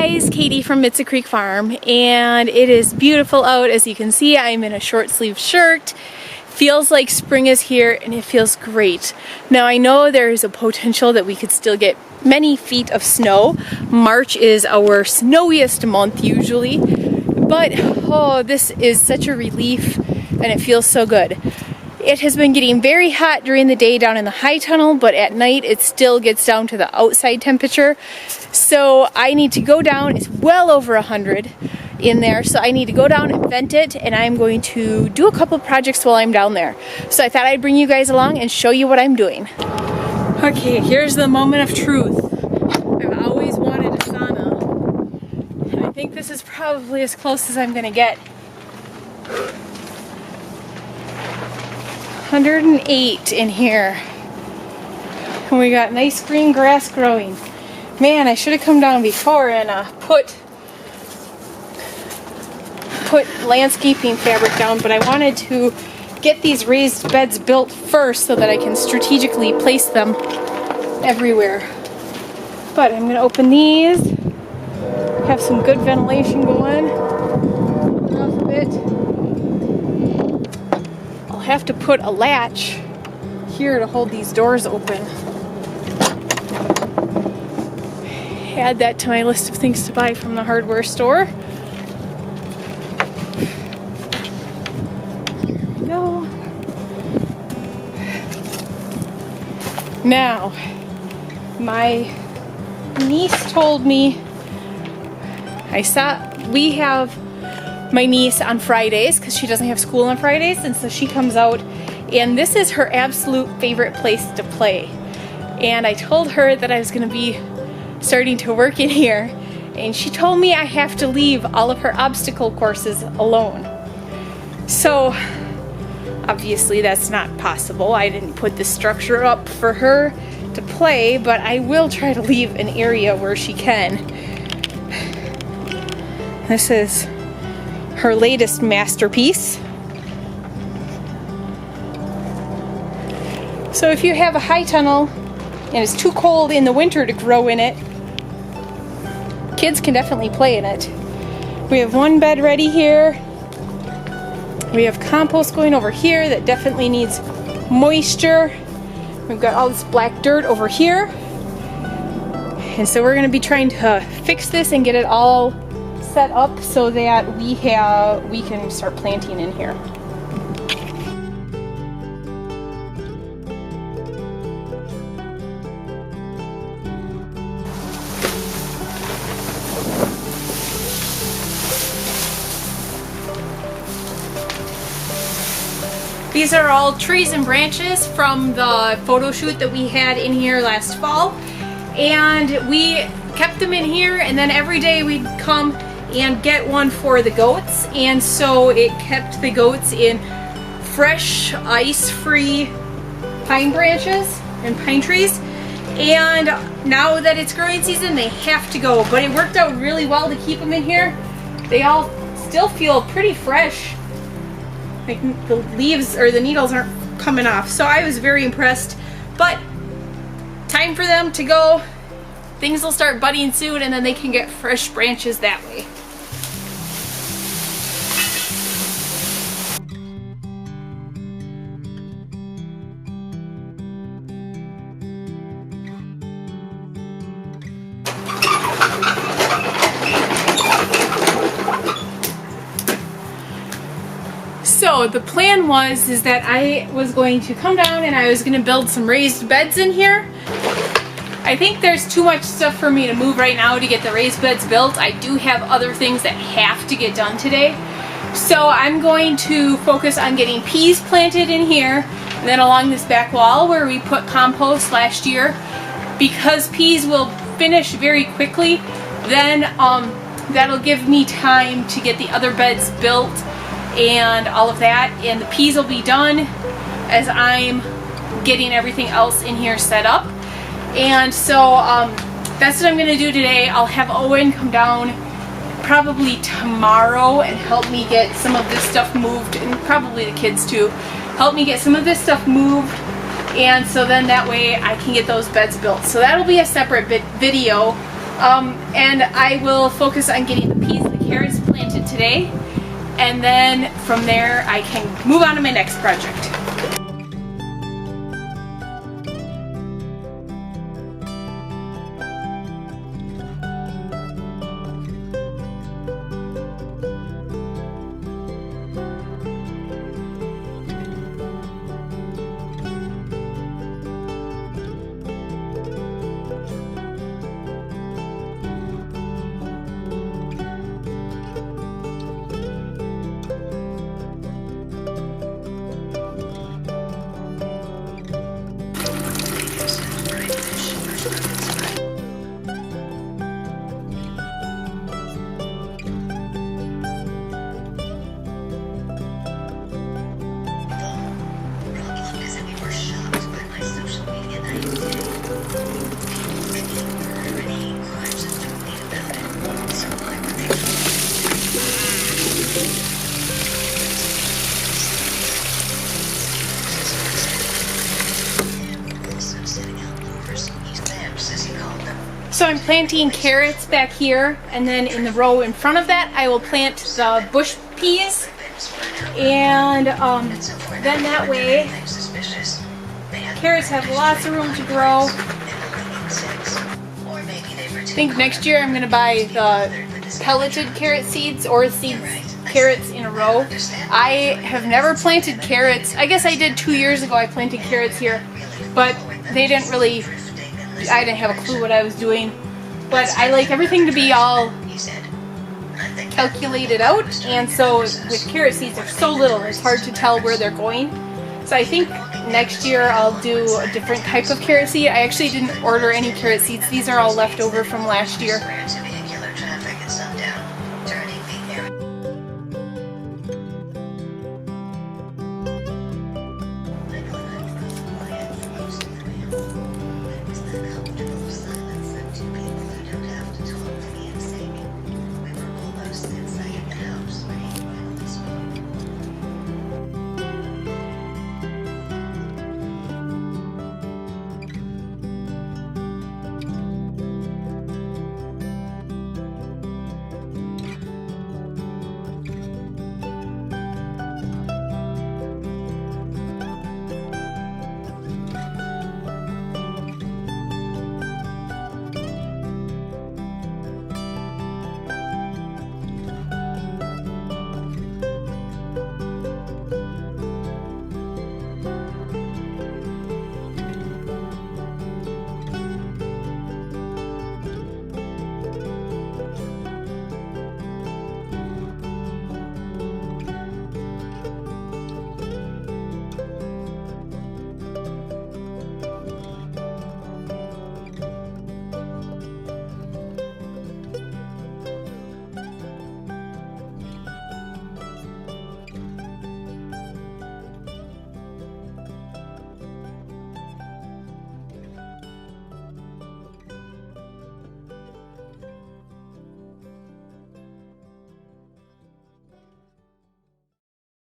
guys, Katie from Mitza Creek Farm, and it is beautiful out. As you can see, I'm in a short sleeve shirt. Feels like spring is here and it feels great. Now I know there is a potential that we could still get many feet of snow. March is our snowiest month usually, but oh, this is such a relief and it feels so good. It has been getting very hot during the day down in the high tunnel, but at night it still gets down to the outside temperature. So I need to go down, it's well over 100 in there, so I need to go down and vent it, and I'm going to do a couple projects while I'm down there. So I thought I'd bring you guys along and show you what I'm doing. Okay, here's the moment of truth. I've always wanted a sauna, and I think this is probably as close as I'm gonna get. 108 in here, and we got nice green grass growing. Man, I should have come down before and put landscaping fabric down, but I wanted to get these raised beds built first so that I can strategically place them everywhere. But I'm gonna open these, have some good ventilation going off of it. Have to put a latch here to hold these doors open. Add that to my list of things to buy from the hardware store. There we go. Now, my niece told me, we have my niece on Fridays because she doesn't have school on Fridays, and so she comes out, and this is her absolute favorite place to play. And I told her that I was going to be starting to work in here, and she told me I have to leave all of her obstacle courses alone. So obviously that's not possible. I didn't put this structure up for her to play, but I will try to leave an area where she can. This is her latest masterpiece. So if you have a high tunnel and it's too cold in the winter to grow in it, kids can definitely play in it. We have one bed ready here. We have compost going over here that definitely needs moisture. We've got all this black dirt over here. And so we're gonna be trying to fix this and get it all set up so that we can start planting in here. These are all trees and branches from the photo shoot that we had in here last fall, and we kept them in here, and then every day we'd come and get one for the goats, and so it kept the goats in fresh, ice-free pine branches and pine trees. And now that it's growing season, they have to go, but it worked out really well to keep them in here. They all still feel pretty fresh, like the leaves or the needles aren't coming off, so I was very impressed. But time for them to go. Things will start budding soon, and then they can get fresh branches that way. So the plan is that I was going to come down and I was going to build some raised beds in here. I think there's too much stuff for me to move right now to get the raised beds built. I do have other things that have to get done today. So I'm going to focus on getting peas planted in here, and then along this back wall where we put compost last year. Because peas will finish very quickly, then that'll give me time to get the other beds built and all of that, and the peas will be done as I'm getting everything else in here set up. And so that's what I'm going to do today. I'll have Owen come down probably tomorrow and help me get some of this stuff moved, and probably the kids too, help me get some of this stuff moved, and so then that way I can get those beds built. So that'll be a separate video And I will focus on getting the peas and the carrots planted today, and then from there I can move on to my next project. So I'm planting carrots back here, and then in the row in front of that I will plant the bush peas, and then that way carrots have lots of room to grow. I think next year I'm going to buy the pelleted carrot seeds or carrots in a row. I have never planted carrots. I guess I did 2 years ago. I planted carrots here, but they didn't really, I didn't have a clue what I was doing. But I like everything to be all calculated out, and so with carrot seeds they're so little, it's hard to tell where they're going. So I think next year I'll do a different type of carrot seed. I actually didn't order any carrot seeds. These are all left over from last year.